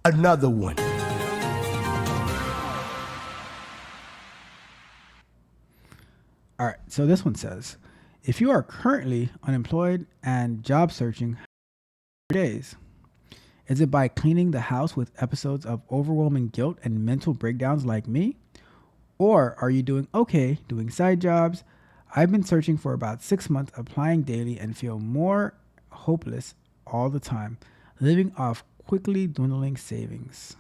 Another one. All right, so this one says, if you are currently unemployed and job searching, days. Is it by cleaning the house with episodes of overwhelming guilt and mental breakdowns like me? Or are you doing okay, doing side jobs? I've been searching for about 6 months, applying daily, and feel more hopeless all the time, living off quickly dwindling savings.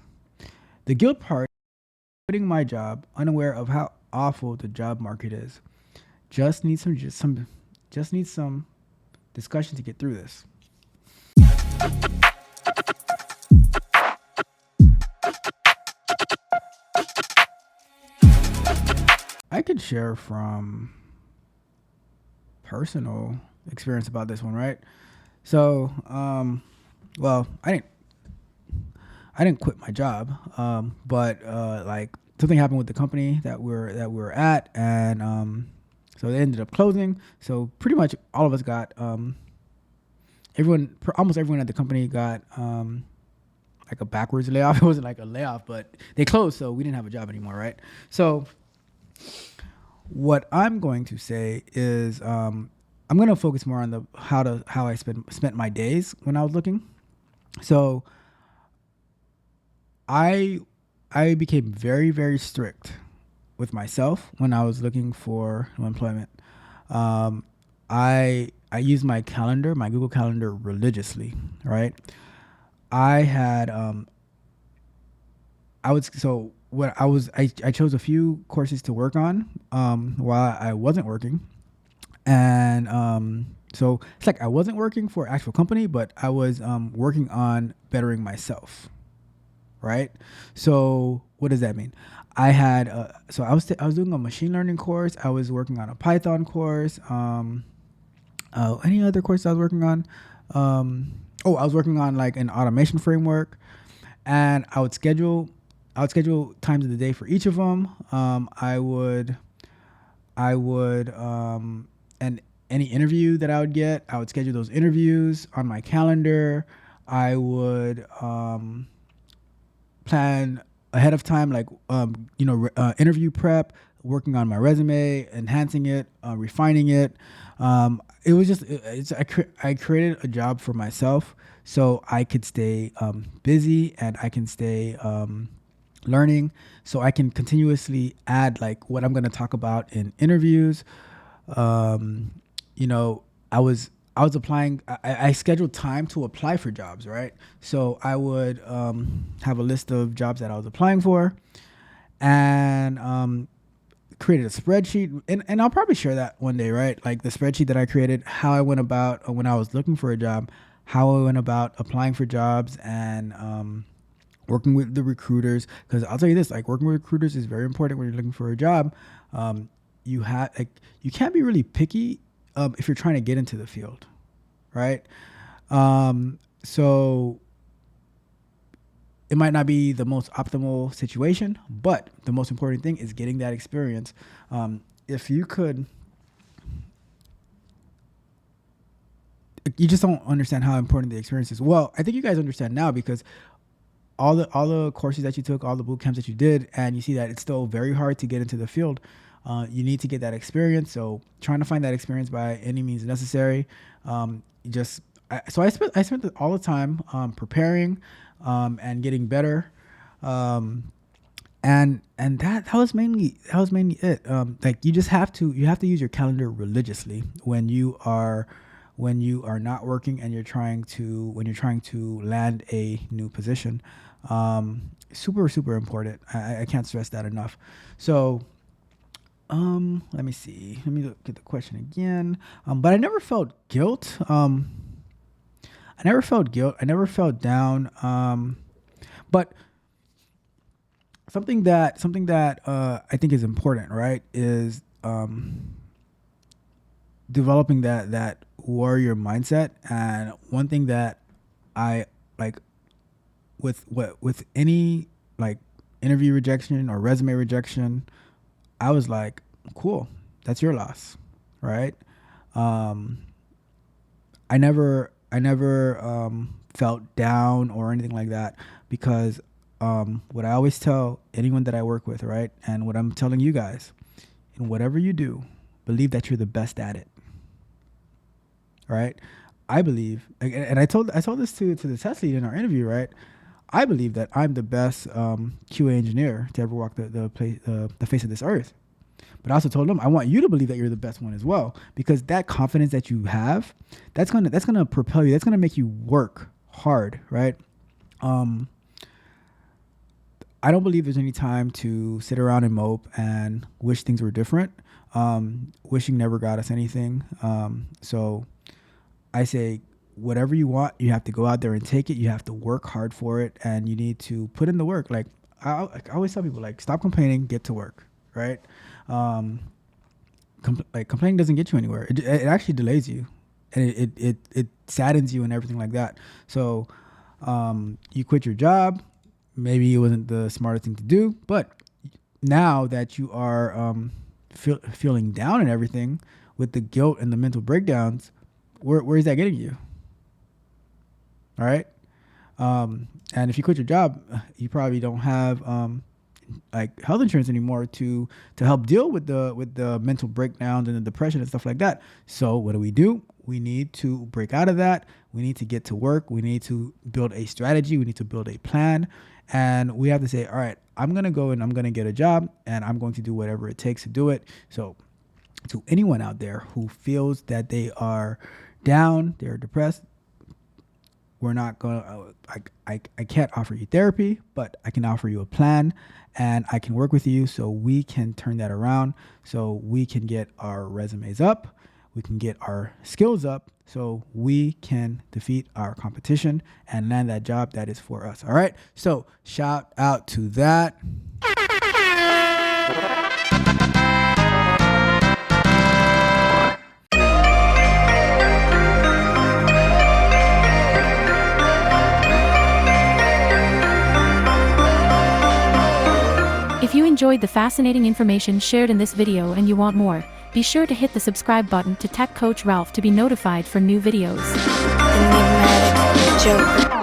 The guilt part, quitting my job, unaware of how awful the job market is. Just need some discussion to get through this. I could share from personal experience about this one, right? So, well, I didn't quit my job, but like something happened with the company that we're at, and so they ended up closing. So pretty much all of us got almost everyone at the company got like a backwards layoff. It wasn't like a layoff, but they closed, so we didn't have a job anymore, right? So what I'm going to say is I'm going to focus more on the how I spent my days when I was looking. So I I became very strict with myself when I was looking for employment. Um, I used my calendar, my Google Calendar, religiously. Right. I had I would so what I chose a few courses to work on while I wasn't working, and so it's like I wasn't working for an actual company, but I was working on bettering myself, right? So what does that mean? I had so I was doing a machine learning course. I was working on a Python course. Any other course I was working on? I was working on like an automation framework, and I would schedule times of the day for each of them. I would and any interview that I would get, I would schedule those interviews on my calendar. I would plan ahead of time, like interview prep, working on my resume, enhancing it, refining it. It was just I created a job for myself so I could stay busy and I can stay learning, so I can continuously add like what I'm going to talk about in interviews. Um, you know, I was applying. I scheduled time to apply for jobs, right? So I would have a list of jobs that I was applying for, and created a spreadsheet, and I'll probably share that one day, right? Like the spreadsheet that I created, how I went about when I was looking for a job, how I went about applying for jobs, and working with the recruiters. Because I'll tell you this, like working with recruiters is very important when you're looking for a job. Um, you can't be really picky if you're trying to get into the field, right? So it might not be the most optimal situation, but the most important thing is getting that experience. If you could, you just don't understand how important the experience is. Well, I think you guys understand now because all the courses that you took, all the boot camps that you did, and you see that it's still very hard to get into the field. You need to get that experience. So trying to find that experience by any means necessary. Just so I spent all the time preparing and getting better. Um, and that was mainly it. Like you have to use your calendar religiously when you are not working and when you're trying to land a new position. Super important. I can't stress that enough. So let me see. Let me look at the question again. But I never felt guilt. I never felt guilt. I never felt down. But something that I think is important, right, is developing that warrior mindset. And one thing that I like with any like interview rejection or resume rejection, I was like, cool, that's your loss, right? Um, I never felt down or anything like that, because what I always tell anyone that I work with, right, and what I'm telling you guys, in whatever you do, believe that you're the best at it. Right? I believe, and I told this to the test lead in our interview, right? I believe that I'm the best QA engineer to ever walk the face of this earth. But I also told them, I want you to believe that you're the best one as well, because that confidence that you have, that's gonna propel you. That's gonna make you work hard, right? I don't believe there's any time to sit around and mope and wish things were different. Wishing never got us anything. So I say, whatever you want, you have to go out there and take it. You have to work hard for it, and you need to put in the work. Like I always tell people, like, stop complaining, get to work, right? Complaining doesn't get you anywhere. It actually delays you, and it saddens you and everything like that. So you quit your job. Maybe it wasn't the smartest thing to do, but now that you are feeling down and everything with the guilt and the mental breakdowns, where is that getting you? All right. And if you quit your job, you probably don't have like health insurance anymore to help deal with the mental breakdowns and the depression and stuff like that. So what do? We need to break out of that. We need to get to work. We need to build a strategy. We need to build a plan. And we have to say, all right, I'm going to go and I'm going to get a job, and I'm going to do whatever it takes to do it. So to anyone out there who feels that they are down, they're depressed, we're not going to, I can't offer you therapy, but I can offer you a plan, and I can work with you so we can turn that around, so we can get our resumes up, we can get our skills up, so we can defeat our competition and land that job that is for us. All right. So shout out to that. If you enjoyed the fascinating information shared in this video and you want more, be sure to hit the subscribe button to Tech Coach Ralph to be notified for new videos. Enigmatic Joker.